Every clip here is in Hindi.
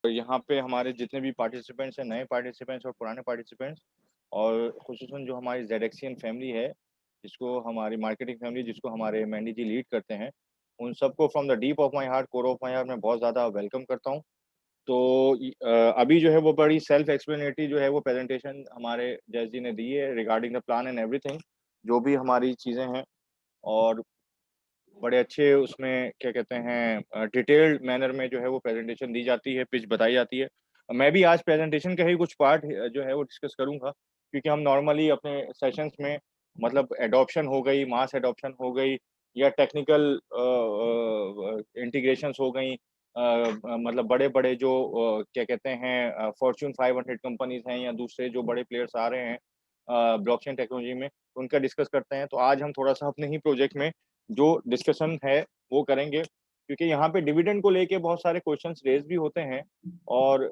तो यहाँ पे हमारे जितने भी पार्टिसिपेंट्स हैं, नए पार्टिसिपेंट्स और पुराने पार्टिसिपेंट्स, और ख़ुसूसन जो हमारी ज़ेडएक्सियन फैमिली है, जिसको हमारी मार्केटिंग फैमिली, जिसको हमारे मैंडी जी लीड करते हैं, उन सबको from the deep of my heart, core of my heart मैं बहुत ज़्यादा वेलकम करता हूँ। तो अभी जो है वो बड़ी सेल्फ एक्सप्लेनेटरी जो है वो प्रेज़ेंटेशन हमारे जज जी ने दी है regarding the plan and everything, जो भी हमारी चीज़ें हैं, और बड़े अच्छे उसमें क्या कहते हैं डिटेल्ड मैनर में जो है वो प्रेज़ेंटेशन दी जाती है, पिच बताई जाती है। मैं भी आज प्रेज़ेंटेशन का ही कुछ पार्ट जो है वो डिस्कस करूँगा, क्योंकि हम नॉर्मली अपने सेशंस में मतलब एडॉप्शन हो गई, मास एडॉप्शन हो गई, या टेक्निकल इंटीग्रेशंस हो गई, मतलब बड़े-बड़े जो क्या कहते हैं फॉर्च्यून 500 कंपनीज़ हैं या दूसरे जो बड़े प्लेयर्स आ रहे हैं ब्लॉकचेन टेक्नोलॉजी में, उनका डिस्कस करते हैं। तो आज हम थोड़ा-सा अपने ही प्रोजेक्ट में जो डिस्कशन है वो करेंगे, क्योंकि यहाँ पे डिविडेंड को लेके बहुत सारे क्वेश्चंस रेज़ भी होते हैं, और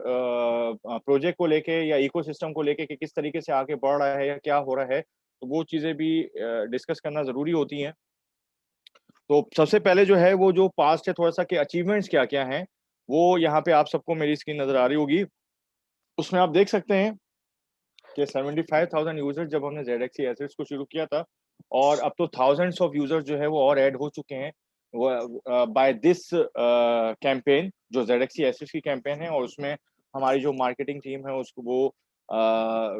प्रोजेक्ट को लेके या इकोसिस्टम को लेके कि किस तरीके से आगे बढ़ रहा है या क्या हो रहा है, तो वो चीज़ें भी डिस्कस करना ज़रूरी होती हैं। तो सबसे पहले जो है वो जो पास्ट है थोड़ा-सा कि अचीवमेंट्स क्या-क्या हैं, वो यहाँ पे आप सबको मेरी स्क्रीन नज़र आ रही होगी। उसमें आप देख सकते हैं कि 75,000 यूज़र्स जब हमने ज़ेडएक्सी एसेट्स को शुरू किया था, और अब तो थाउज़ेंड्स ऑफ यूज़र्स जो है वो और ऐड हो चुके हैं। बाय दिस कैंपेन जो ज़ेडएक्सी एसेट्स की कैंपेन है, और उसमें हमारी जो मार्केटिंग टीम है उसको वो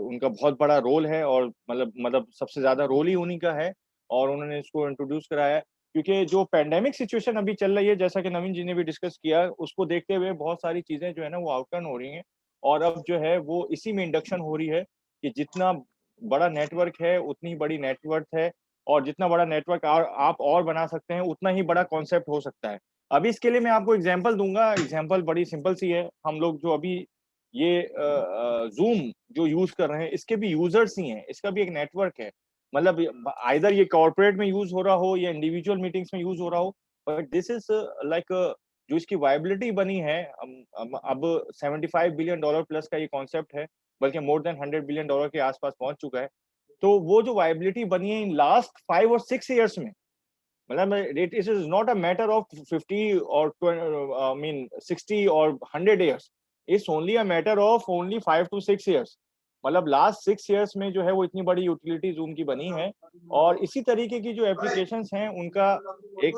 उनका बहुत बड़ा रोल है, और मतलब सबसे ज़्यादा रोल ही उन्हीं का है, और उन्होंने इसको इंट्रोड्यूस कराया है। क्योंकि जो पैंडेमिक सिचुएशन अभी चल रही है, जैसा कि नवीन जी ने भी डिस्कस किया, उसको देखते हुए बहुत सारी चीज़ें जो है ना वो आउटटर्न हो रही हैं, और अब जो है वो इसी में इंडक्शन हो रही है कि जितना बड़ा नेटवर्क है, उतनी बड़ी नेटवर्थ है, और जितना बड़ा नेटवर्क आप और बना सकते हैं, उतना ही बड़ा कॉन्सेप्ट हो सकता है। अभी इसके लिए मैं आपको एग्ज़ाम्पल दूँगा, एग्ज़ाम्पल बड़ी सिंपल सी है। हम लोग जो अभी ये ज़ूम जो यूज़ कर रहे हैं, इसके भी यूज़र्स ही हैं, इसका भी एक नेटवर्क है। मतलब आइदर ये कॉर्पोरेट में यूज़ हो रहा हो या इंडिविजुअल मीटिंग्स में यूज़ हो रहा हो, बट दिस इज़ लाइक जो इसकी वायबिलिटी बनी है, अब $75 बिलियन प्लस का ये कॉन्सेप्ट है, बल्कि मोर देन $100 बिलियन के आस-पास पहुँच चुका है। तो वो जो वायबिलिटी बनी है इन लास्ट 5 और 6 इयर्स में, मतलब it is not a matter of 50 और आई मीन 60 और 100 years, it's only a matter of only 5 to 6 years. मतलब लास्ट 6 इयर्स में जो है वो इतनी बड़ी यूटिलिटी ज़ूम की बनी है, और इसी तरीके की जो एप्लीकेशंस हैं उनका एक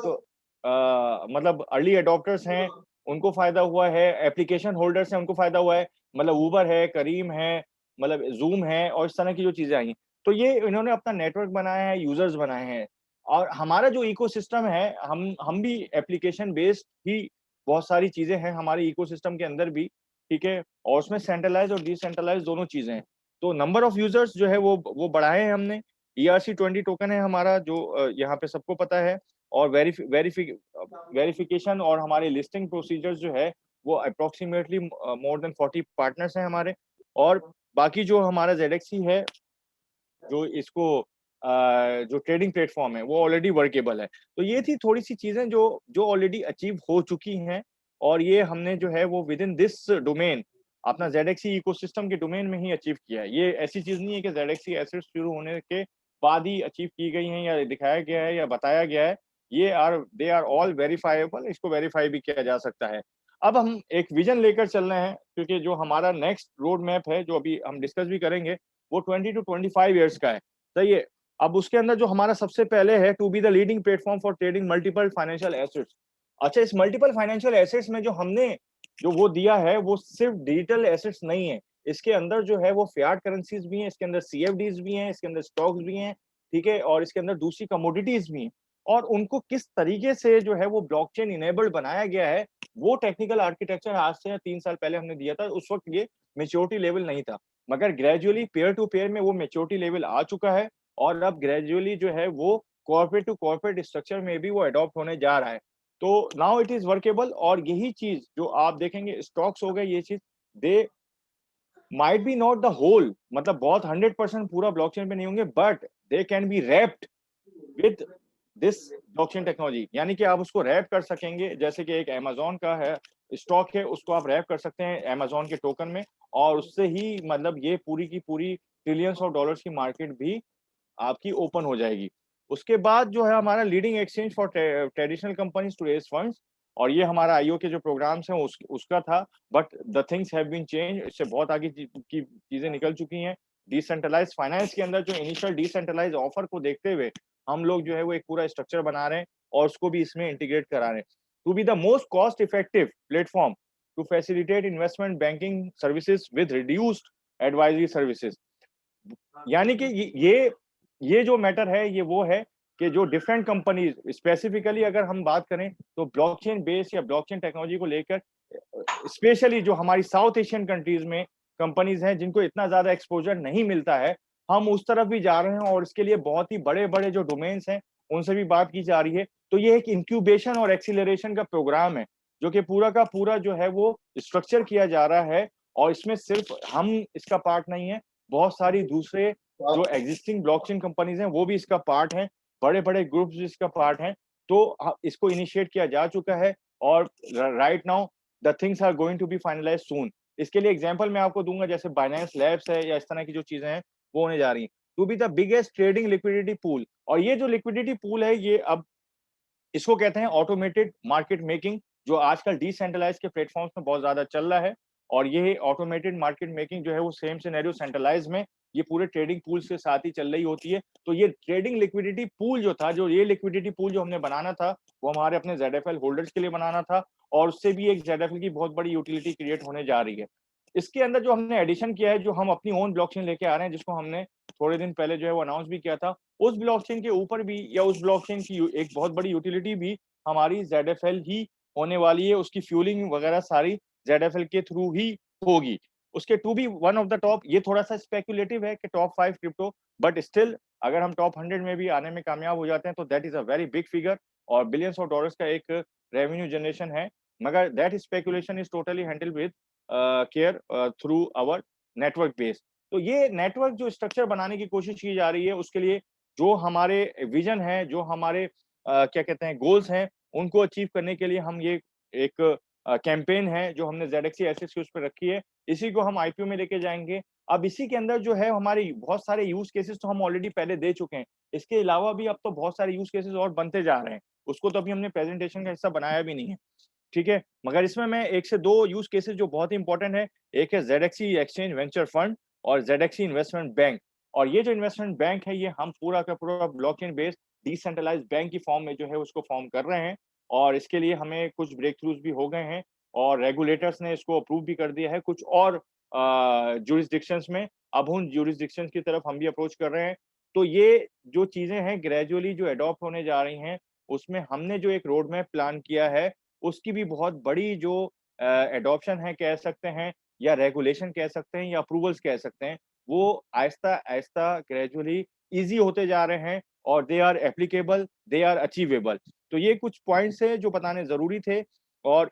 मतलब अर्ली एडॉप्टर्स हैं, उनको फ़ायदा हुआ है, एप्लीकेशन होल्डर्स हैं, उनको फ़ायदा हुआ है। मतलब उबर है, करीम है, मतलब ज़ूम है, और इस तरह की जो चीज़ें आई हैं। तो ये इन्होंने अपना नेटवर्क बनाया है, यूज़र्स बनाए हैं। और हमारा जो इकोसिस्टम है, हम भी एप्लीकेशन बेस्ड ही बहुत सारी चीज़ें हैं हमारे इकोसिस्टम के अंदर भी, ठीक है? और उसमें सेंट्रलाइज़्ड और डिसेंट्रलाइज़्ड दोनों चीज़ें हैं। तो नंबर ऑफ यूज़र्स जो है वो बढ़ाए हैं हमने। ERC-20 टोकन है हमारा जो यहाँ पे सबको पता है, और वेरिफिकेशन और हमारे लिस्टिंग प्रोसीजर्स जो है, वो अप्रॉक्सिमेटली मोर देन 40 पार्टनर्स हैं हमारे, और बाकी जो हमारा ज़ेडएक्सी है, जो इसको जो ट्रेडिंग प्लेटफ़ॉर्म है, वो ऑलरेडी वर्केबल है। तो ये थी थोड़ी-सी चीज़ें जो ऑलरेडी अचीव हो चुकी हैं, और ये हमने जो है वो विदिन दिस डोमेन अपना ज़ेडएक्सी इकोसिस्टम के डोमेन में ही अचीव किया है। ये ऐसी चीज़ नहीं है कि ज़ेडएक्सी एसेट्स शुरू होने के बाद ही अचीव की गई हैं, या दिखाया गया है या बताया गया है। दे आर ऑल वेरिफाएबल, इसको वेरीफ़ाई भी किया जा सकता है। अब हम एक विज़न लेकर चल रहे हैं, क्योंकि जो हमारा नेक्स्ट रोड मैप है, जो अभी हम डिस्कस भी करेंगे, वो 20 टू 25 इयर्स का है। सही है। अब उसके अंदर जो हमारा सबसे पहले है to be the leading platform for trading multiple financial assets. अच्छा, इस मल्टीपल फाइनेंशियल एसेट्स में जो हमने जो वो दिया है वो सिर्फ डिजिटल एसेट्स नहीं है। इसके अंदर जो है वो फिएट करेंसीज भी हैं, इसके अंदर सीएफडीज़ भी हैं, इसके अंदर स्टॉक्स भी हैं, ठीक है? और इसके अंदर दूसरी कमोडिटीज़ भी हैं। और उनको किस तरीके से जो है वो ब्लॉकचेन इनेबल्ड बनाया गया है, वो टेक्निकल आर्किटेक्चर आज से 3 साल पहले हमने दिया था। उस वक़्त ये मैच्योरिटी लेवल नहीं था। मगर ग्रेजुअली पीयर टू पीयर में वो मैच्योरिटी लेवल आ चुका है, और अब ग्रेजुअली जो है वो कॉर्पोरेट टू कॉर्पोरेट स्ट्रक्चर में भी वो अडॉप्ट होने जा रहा है। तो नाउ इट इज़ वर्केबल, और यही चीज़ जो आप देखेंगे स्टॉक्स हो गए, ये चीज़ they might be not the whole, मतलब बहुत 100% पूरा ब्लॉकचेन पे नहीं होंगे, but they can be wrapped with this blockchain technology, यानी कि आप उसको रैप कर सकेंगे, जैसे कि एक अमेज़न का है, स्टॉक है, उसको आप रैप कर सकते हैं अमेज़न के टोकन में, और उससे ही मतलब ये पूरी की पूरी ट्रिलियंस ऑफ डॉलर्स की मार्केट भी आपकी ओपन हो जाएगी। उसके बाद जो है हमारा leading exchange for traditional companies to raise funds, और ये हमारा आईओ के जो प्रोग्राम्स हैं उसका था, but the things have been change, इससे बहुत आगे की चीजें निकल चुकी हैं। डिसेंट्रलाइज्ड फाइनेंस के अंदर जो इनिशियल डिसेंट्रलाइज्ड ऑफर को देखते हुए हम लोग जो है वो एक पूरा स्ट्रक्चर बना रहे हैं और उसको भी इसमें इंटीग्रेट करा रहे हैं to be the most cost effective platform to facilitate investment banking services with reduced advisory services. यानी कि ये जो मैटर है ये वो है कि जो डिफरेंट कंपनीज स्पेसिफिकली अगर हम बात करें तो ब्लॉकचेन बेस या ब्लॉकचेन टेक्नोलॉजी को लेकर स्पेशली जो हमारी साउथ एशियन कंट्रीज में कंपनीज हैं जिनको इतना ज्यादा एक्सपोजर नहीं मिलता है, हम उस तरफ भी जा रहे हैं और इसके लिए बहुत ही बड़े बड़े जो डोमेन्स हैं उनसे भी बात की जा रही है। तो ये एक इंक्यूबेशन और एक्सीलरेशन का प्रोग्राम है जो कि पूरा का पूरा जो है वो स्ट्रक्चर किया जा रहा है और इसमें सिर्फ हम इसका पार्ट नहीं है, बहुत सारी दूसरे जो एग्जिस्टिंग ब्लॉकचेन कंपनीज हैं वो भी इसका पार्ट हैं, बड़े-बड़े ग्रुप्स भी इसका पार्ट हैं। तो इसको इनिशिएट किया जा चुका है और right now the things are going to be finalised soon. इसके लिए एग्जांपल मैं आपको दूंगा, जैसे बाइनेंस लैब्स है या इस तरह की जो चीजें हैं वो होने जा रही हैं to be the biggest trading liquidity pool. और ये जो लिक्विडिटी पूल है ये अब इसको कहते हैं ऑटोमेटेड मार्केट मेकिंग, जो आजकल डिसेंट्रलाइज के प्लेटफॉर्म्स में बहुत ज्यादा चल रहा है। और ये ऑटोमेटेड मार्केट मेकिंग जो है वो सेम सिनेरियो सेंट्रलाइज में ये पूरे ट्रेडिंग पूल्स के साथ ही चल रही होती है। तो ये ट्रेडिंग लिक्विडिटी पूल जो था, जो ये लिक्विडिटी पूल जो हमने बनाना था वो हमारे अपने ZFL होल्डर्स के लिए बनाना था और उससे भी एक ZFL की बहुत बड़ी यूटिलिटी क्रिएट होने जा रही है। इसके अंदर जो हमने एडिशन किया है, जो हम अपनी ओन ब्लॉकचेन लेके आ रहे हैं, जिसको हमने थोड़े दिन पहले जो है वो अनाउंस भी किया था, उस ब्लॉकचेन के ऊपर भी या उस ब्लॉकचेन की एक बहुत बड़ी यूटिलिटी भी हमारी ZFL ही होने वाली है। उसकी फ्यूलिंग वगैरह सारी ZFL के थ्रू ही होगी। उसके to be one of the top, ये थोड़ा सा स्पेकुलेटिव है कि टॉप 5 क्रिप्टो, बट स्टिल अगर हम टॉप 100 में भी आने में कामयाब हो जाते हैं तो that is a very big figure और बिलियंस ऑफ डॉलर्स का एक रेवेन्यू जनरेशन है। मगर that speculation is totally handle with care through our network base. तो ये नेटवर्क जो स्ट्रक्चर बनाने की कोशिश की जा रही है उसके लिए जो हमारे विजन है, जो हमारे क्या कहते हैं गोल्स हैं, उनको अचीव करने के लिए हम ये एक कैंपेन है जो हमने ZXC एसेट्स के उस पर रखी है, इसी को हम आईपीओ में लेके जाएंगे। अब इसी के अंदर जो है हमारी बहुत सारे यूज केसेस तो हम ऑलरेडी पहले दे चुके हैं, इसके अलावा भी अब तो बहुत सारे यूज केसेस और बनते जा रहे हैं, उसको तो अभी हमने प्रेजेंटेशन का हिस्सा बनाया भी नहीं है, ठीक है। मगर इसमें मैं एक से दो यूज केसेस जो बहुत ही इंपॉर्टेंट है, एक है ZXC एक्सचेंज वेंचर फंड और ZXC इन्वेस्टमेंट बैंक। और ये जो इन्वेस्टमेंट बैंक है ये हम पूरा का पूरा ब्लॉकचेन बेस्ड डिसेंट्रलाइज्ड बैंक की फॉर्म में जो है उसको फॉर्म कर रहे हैं और इसके लिए हमें कुछ ब्रेक थ्रूज भी हो गए हैं और रेगुलेटर्स ने इसको अप्रूव भी कर दिया है कुछ और जुरिस्डिक्शंस में। अब उन जुरिस्डिक्शंस की तरफ हम भी अप्रोच कर रहे हैं। तो ये जो चीजें हैं ग्रेजुअली जो अडॉप्ट होने जा रही हैं, उसमें हमने जो एक रोड मैप प्लान किया है उसकी भी बहुत बड़ी जो एडॉप्शन है कह सकते हैं या रेगुलेशन कह सकते हैं या अप्रूवल्स कह सकते हैं, वो आहिस्ता-आहिस्ता ग्रेजुअली ईज़ी होते जा रहे हैं और they are applicable, they are achievable. तो ये कुछ पॉइंट्स हैं जो बताने ज़रूरी थे और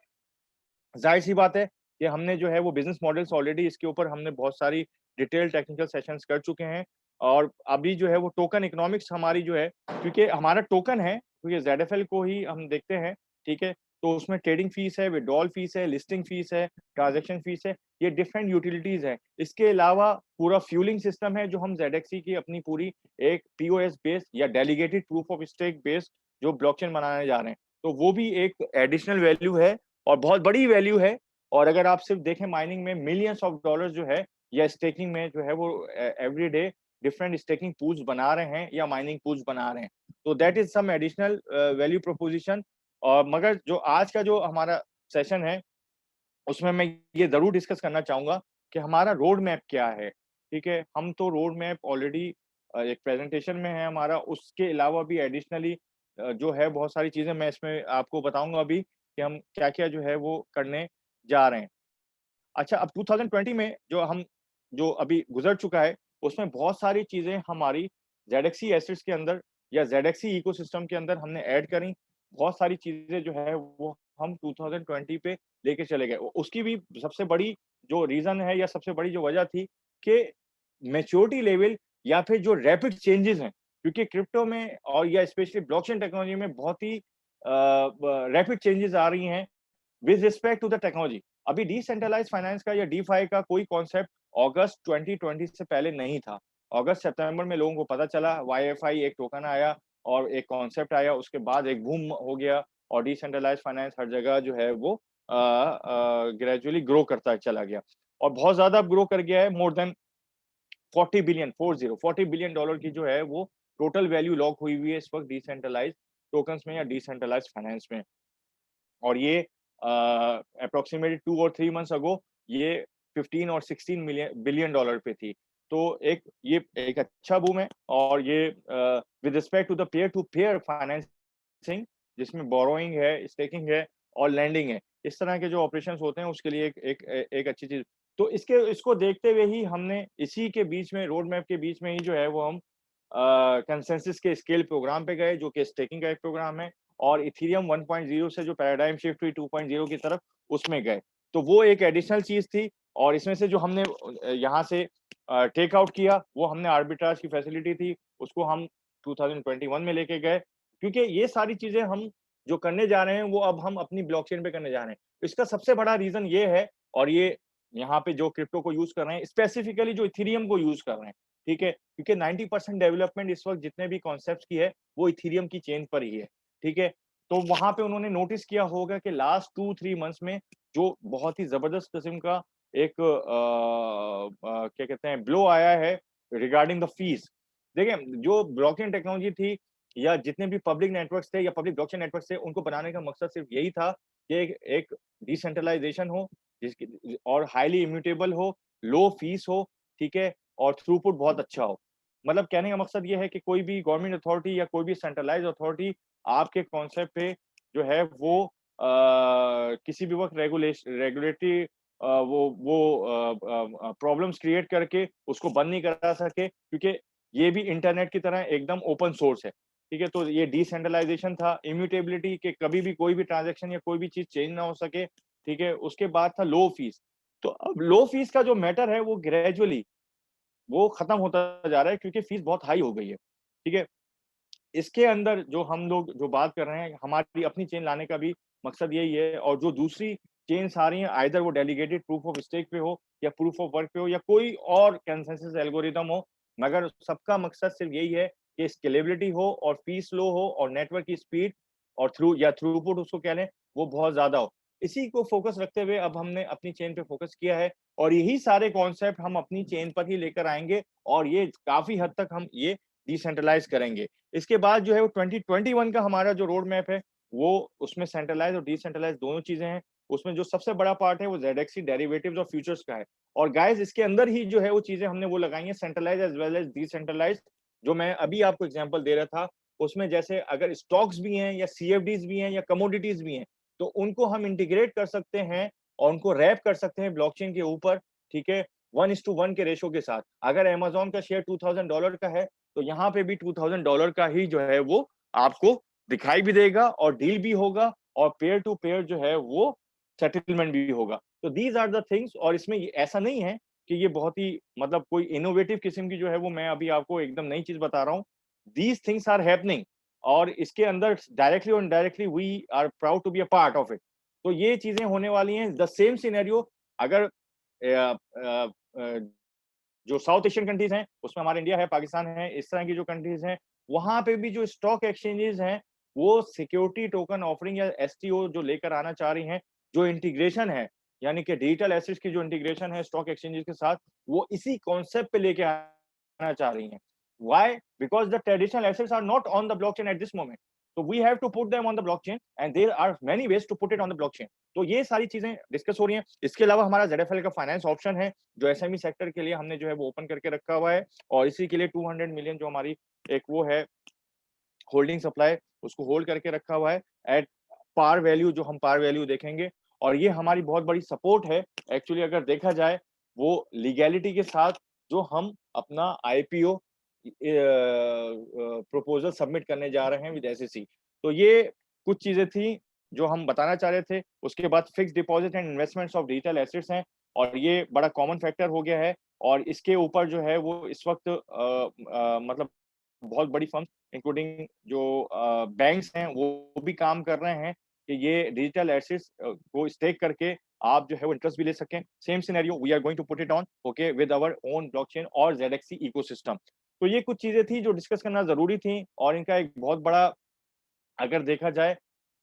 ज़ाहिर-सी बात है कि हमने जो है वो बिज़नेस मॉडल्स ऑलरेडी इसके ऊपर हमने बहुत सारी डिटेल टेक्निकल सेशंस कर चुके हैं और अभी जो है वो टोकन इकोनॉमिक्स हमारी जो है, क्योंकि हमारा टोकन है, क्योंकि ZFL को ही हम देखते हैं, ठीक है? तो उसमें ट्रेडिंग फीस है, विथड्रॉल फीस है, लिस्टिंग फीस है, ट्रांज़ैक्शन फीस है, ये डिफरेंट यूटिलिटीज़ हैं। इसके अलावा पूरा फ्यूलिंग सिस्टम है जो हम ZXC की अपनी पूरी एक POS बेस्ड या delegated proof of stake based जो ब्लॉकचेन बनाने जा रहे हैं। तो वो भी एक एडिशनल वैल्यू है और बहुत बड़ी वैल्यू है। और अगर आप सिर्फ देखें माइनिंग में मिलियंस ऑफ डॉलर्स जो है या स्टेकिंग में जो है वो every day different staking pools बना रहे हैं या माइनिंग पूल्स बना रहे हैं। तो that is some additional value proposition. और मगर जो आज का जो हमारा सेशन है उसमें मैं ये ज़रूर डिस्कस करना चाहूँगा कि हमारा रोड मैप क्या है, ठीक है? हम तो रोड मैप ऑलरेडी एक प्रेज़ेंटेशन में है हमारा, उसके अलावा भी एडिशनली जो है बहुत सारी चीज़ें मैं इसमें आपको बताऊँगा अभी कि हम क्या-क्या जो है वो करने जा रहे हैं। अच्छा, अब 2020 में जो अभी गुज़र चुका है, उसमें बहुत सारी चीज़ें हमारी ZXC एसेट्स के अंदर या ZXC इकोसिस्टम के अंदर हमने ऐड करी। बहुत सारी चीज़ें जो है वो हम 2020 पे लेके चले गए। उसकी भी सबसे बड़ी जो रीज़न है या सबसे बड़ी जो वजह थी कि मैच्योरिटी लेवल या फिर जो रैपिड चेंजेज़ हैं, क्योंकि क्रिप्टो में और या स्पेशली ब्लॉकचेन टेक्नोलॉजी में बहुत ही ब रैपिड चेंजेज़ आ रही हैं with respect to the technology. अभी डिसेंट्रलाइज्ड फाइनेंस का या डीफाई का कोई कॉन्सेप्ट अगस्त 2020 से पहले नहीं था। अगस्त सितंबर में लोगों को पता चला, वाईएफआई एक टोकन आया और एक कॉन्सेप्ट आया, उसके बाद एक बूम हो गया और डिसेंट्रलाइज्ड फाइनेंस हर जगह जो है वो ग्रेजुअली ग्रो करता चला गया और बहुत ज़्यादा ग्रो कर गया है। मोर देन 40 बिलियन डॉलर की जो है वो टोटल वैल्यू लॉक हुई हुई है इस वक़्त डिसेंट्रलाइज्ड टोकन्स में या डिसेंट्रलाइज्ड फाइनेंस में। और ये अप्रोक्सिमेटली 2 और 3 मंथ्स अगो ये 15 और 16 मिलियन बिलियन डॉलर पे थी। तो ये एक अच्छा बूम है और ये with respect to the peer to peer financing जिसमें बोरोइंग है, स्टेकिंग है और लैंडिंग है। इस तरह के जो ऑपरेशंस होते हैं उसके लिए एक अच्छी चीज़। तो इसको देखते हुए ही हमने इसी के बीच में रोड मैप के बीच में ही जो है वो हम कंसेंसस के स्केल प्रोग्राम पे गए जो कि स्टेकिंग का एक प्रोग्राम है और इथेरियम 1.0 से जो पैराडाइम शिफ्ट हुई 2.0 की तरफ उसमें गए। तो वो एक एडिशनल चीज़ थी और इसमें से जो हमने यहाँ से टेक आउट किया वो हमने आर्बिट्राज की फैसिलिटी थी, उसको हम 2021 में लेके गए क्योंकि ये सारी चीज़ें हम जो करने जा रहे हैं वो अब हम अपनी ब्लॉकचेन पे करने जा रहे हैं। इसका सबसे बड़ा रीज़न ये है और ये यहाँ पे जो क्रिप्टो को यूज़ कर रहे हैं, स्पेसिफिकली जो इथेरियम को यूज़ कर रहे हैं, ठीक है? क्योंकि 90% डेवलपमेंट इस वक़्त जितने भी कॉन्सेप्ट्स की है, वो इथेरियम की चेन पर ही है, ठीक है? तो वहाँ पे उन्होंने नोटिस किया होगा कि लास्ट 2-3 मंथ्स में जो बहुत ही ज़बरदस्त किस्म का एक क्या कहते हैं ब्लो आया है रिगार्डिंग द फीस। देखिए, जो ब्लॉकचेन टेक्नोलॉजी थी या जितने भी पब्लिक नेटवर्क्स थे या पब्लिक ब्लॉकचेन नेटवर्क्स थे, उनको बनाने का मकसद सिर्फ यही था कि एक एक डिसेंट्रलाइज़ेशन हो, जिसकी और हाइली इम्यूटेबल हो, लो फीस हो, ठीक है? और थ्रूपुट बहुत अच्छा हो। मतलब कहने का मकसद ये है कि कोई भी गवर्नमेंट अथॉरिटी या कोई भी सेंट्रलाइज़्ड अथॉरिटी आपके कॉन्सेप्ट पे जो है वो किसी भी वक़्त रेगुलेटरी प्रॉब्लम्स क्रिएट करके उसको बंद नहीं करा सके क्योंकि ये भी इंटरनेट की तरह एकदम ओपन सोर्स है, ठीक है? तो ये डिसेंट्रलाइज़ेशन था, इम्यूटेबिलिटी कि कभी भी कोई भी ट्रांज़ैक्शन या कोई भी चीज़ चेंज ना हो सके, ठीक है? उसके बाद था लो फीस। तो अब लो फीस का जो मैटर है वो ग्रेजुअली वो खत्म होता जा रहा है क्योंकि फीस बहुत हाई हो गई है, ठीक है? इसके अंदर जो हम लोग जो बात कर रहे हैं, हमारी अपनी चेन लाने का भी मकसद यही है और जो दूसरी चेन्स आ रही हैं, आइदर वो डेलीगेटेड प्रूफ ऑफ स्टेक पे हो या प्रूफ ऑफ वर्क पे हो या कोई और कंसेंसस एल्गोरिदम हो, मगर सबका मकसद सिर्फ यही है कि स्केलेबिलिटी हो और फीस लो हो और नेटवर्क की स्पीड और थ्रूपुट उसको कह लें, वो बहुत ज़्यादा हो। इसी को फोकस रखते हुए अब हमने अपनी चेन पे फोकस किया है और यही सारे कॉन्सेप्ट हम अपनी चेन पर ही लेकर आएँगे और ये काफ़ी हद तक हम ये डिसेंट्रलाइज़ करेंगे। इसके बाद जो है वो 2021 का हमारा जो रोड मैप है, वो उसमें सेंट्रलाइज़ और डिसेंट्रलाइज़ दोनों चीज़ें हैं। उसमें जो सबसे बड़ा पार्ट है वो ज़ेडएक्सी डेरिवेटिव्स और फ्यूचर्स का है। और गाइज़ इसके अंदर ही जो है वो चीज़ें हमने वो लगाई हैं सेंट्रलाइज़ एज़ वेल एज़ डिसेंट्रलाइज़्ड जो मैं अभी आपको एग्ज़ाम्पल दे रहा था। उसमें जैसे अगर स्टॉक्स भी हैं या सीएफडीज़ भी हैं या कमोडिटीज़ भी हैं, तो उनको हम इंटीग्रेट कर सकते हैं और उनको रैप कर सकते हैं ब्लॉकचेन के ऊपर, ठीक है? 1:1 के रेशो के साथ। अगर अमेज़न का शेयर $2000 का है, तो यहाँ पे भी $2000 का ही जो है वो आपको दिखाई भी देगा और डील भी होगा और पेयर टू पेयर जो है वो सेटलमेंट भी होगा। तो दीज़ आर द थिंग्स और इसमें ये ऐसा नहीं है कि ये बहुत ही मतलब कोई इनोवेटिव किस्म की जो है वो मैं अभी आपको एकदम नई चीज़ बता रहा हूँ। दीज़ थिंग्स आर हैपनिंग और इसके अंदर डायरेक्टली और indirectly we are proud to be a part of it. तो ये चीज़ें होने वाली हैं। द सेम सिनेरियो अगर जो साउथ एशियन कंट्रीज़ हैं, उसमें हमारा इंडिया है, पाकिस्तान है, इस तरह की जो कंट्रीज़ हैं, वहाँ पे भी जो स्टॉक एक्सचेंजेज़ हैं, वो सिक्योरिटी टोकन ऑफरिंग या एसटीओ जो लेकर आना चाह रही हैं, जो इंटीग्रेशन है, यानी कि डिजिटल एसेट्स की जो इंटीग्रेशन है स्टॉक एक्सचेंजेज़ के साथ, वो इसी कॉन्सेप्ट पे लेके आना चाह रही हैं। Why? Because the traditional assets are not on the blockchain at this moment. So we have to put them on the blockchain and there are many ways to put it on the blockchain. तो ये सारी चीजें डिस्कस हो रही हैं। इसके अलावा हमारा ZFL का फाइनेंस ऑप्शन है जो एसएमई सेक्टर के लिए हमने जो है वो ओपन करके रखा हुआ है और इसी के लिए 200 मिलियन जो हमारी एक वो है होल्डिंग सप्लाई उसको होल्ड करके रखा हुआ है एट पार वैल्यू जो हम पार वैल्यू देखेंगे और ये हमारी बहुत बड़ी सपोर्ट है एक्चुअली अगर देखा जाए वो लीगैलिटी के साथ जो हम अपना आईपीओ प्रपोजल सबमिट करने जा रहे हैं विद एसएससी। तो ये कुछ चीजें थी जो हम बताना चाह रहे थे। उसके बाद fixed deposit and investments of digital assets हैं और ये बड़ा कॉमन फैक्टर हो गया है और इसके ऊपर जो है वो इस वक्त मतलब बहुत बड़ी फर्म इंक्लूडिंग जो बैंक्स हैं वो भी काम कर रहे हैं कि ये डिजिटल एसेट्स को स्टेक करके आप जो है वो इंटरेस्ट भी ले सकें। Same scenario we are going to put it on okay with our own blockchain और जेडएक्सी इकोसिस्टम। तो ये कुछ चीजें थी जो डिस्कस करना जरूरी थी और इनका एक बहुत बड़ा अगर देखा जाए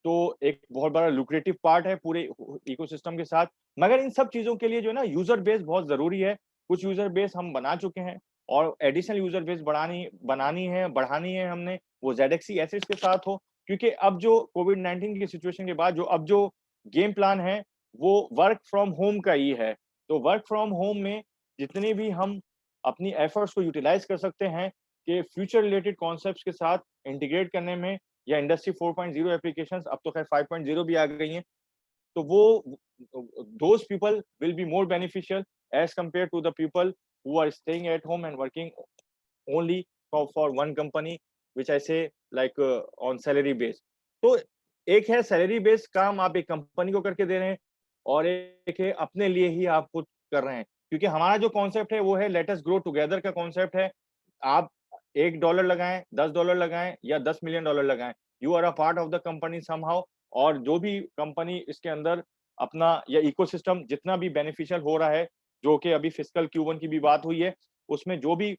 तो एक बहुत बड़ा लुक्रेटिव पार्ट है पूरे इकोसिस्टम के साथ। मगर इन सब चीज़ों के लिए जो है ना यूज़र बेस बहुत ज़रूरी है। कुछ यूज़र बेस हम बना चुके हैं और एडिशनल यूज़र बेस बढ़ानी है हमने, वो ज़ेडएक्सी एसेट्स के साथ हो। क्योंकि अब जो कोविड-19 की सिचुएशन के बाद जो गेम प्लान है, वो वर्क फ्रॉम होम का ही है। तो वर्क फ्रॉम होम में जितने भी हम अपनी एफर्ट्स को यूटिलाइज़ कर सकते हैं कि फ्यूचर रिलेटेड कॉन्सेप्ट्स के साथ इंटीग्रेट करने में या इंडस्ट्री 4.0 एप्लीकेशंस, अब तो खैर 5.0 भी आ गई हैं। तो वो those people will be more beneficial as compared to the people who are staying at home and working only for one company, which I say like on salary base. तो एक है सैलरी बेस्ड काम आप एक कंपनी को करके दे रहे हैं और एक है अपने लिए ही आप खुद कर रहे हैं। क्योंकि हमारा जो कॉन्सेप्ट है वो है लेट अस ग्रो टुगेदर का कॉन्सेप्ट है। आप $1 लगाएँ, $10 लगाएँ या $10 मिलियन लगाएँ, you are a part of the company somehow. और जो भी कंपनी इसके अंदर अपना या इकोसिस्टम जितना भी बेनिफिशियल हो रहा है, जो कि अभी फिस्कल Q1 की भी बात हुई है, उसमें जो भी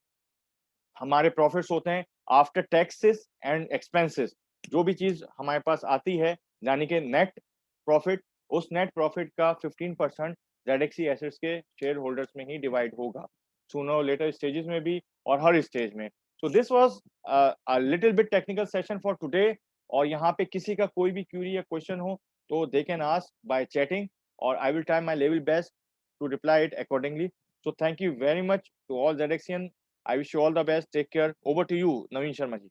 हमारे प्रॉफिट्स होते हैं आफ्टर टैक्सेस एंड एक्सपेंसेस, जो भी चीज़ हमारे पास आती है, यानी कि नेट प्रॉफिट, उस नेट प्रॉफिट का 15% ज़ेडएक्सी एसेट्स के शेयर होल्डर्स में ही डिवाइड होगा। सूनर और लेटर स्टेजेस में भी और हर स्टेज में। So this was a little bit technical session for today. और यहाँ पे किसी का कोई भी क्वेरी या क्वेश्चन हो, तो they can ask by chatting और I will try my level best to reply it accordingly. So thank you very much to all ZXian. I wish you all the best. Take care. Over to you, Naveen Sharma ji.